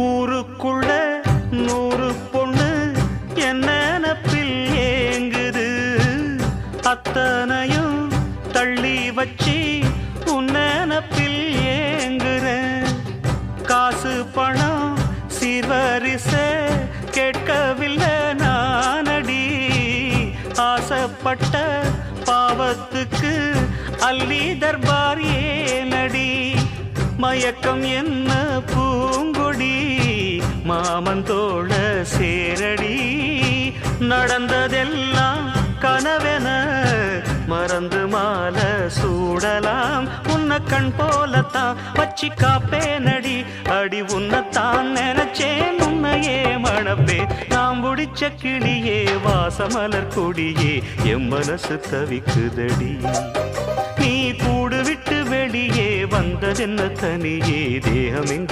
ஊருக்குள்ள 100 பொண்ணு என்ன நினப்பில் ஏங்குது, அத்தனையும் தள்ளி வச்சு உன் நினப்பில் ஏங்குறேன். காசு பணம் சீர்வரிச கேட்கவில்லை நானடி, ஆசைப்பட்ட பாவத்துக்கு அள்ளி தர்பார் ஏனடி. மயக்கம் என்ன பூங்கொடி மாமந்தோள சேரடி, நடந்ததெல்லாம் கனவென மறந்து மாலை சூடலாம். உன்னை கண் போலத்தான் வச்சி காப்பேனடி, அடி உன்னைத்தான் நினைச்சேன் உன்னையே மணப்பே. நாம் முடிச்ச கிளியே வாசமலர் கொடியே எம் மனசு தவிக்குதடி. நீ கூடு விட்டு வெளியே வந்ததென்ன தனியே தேகம்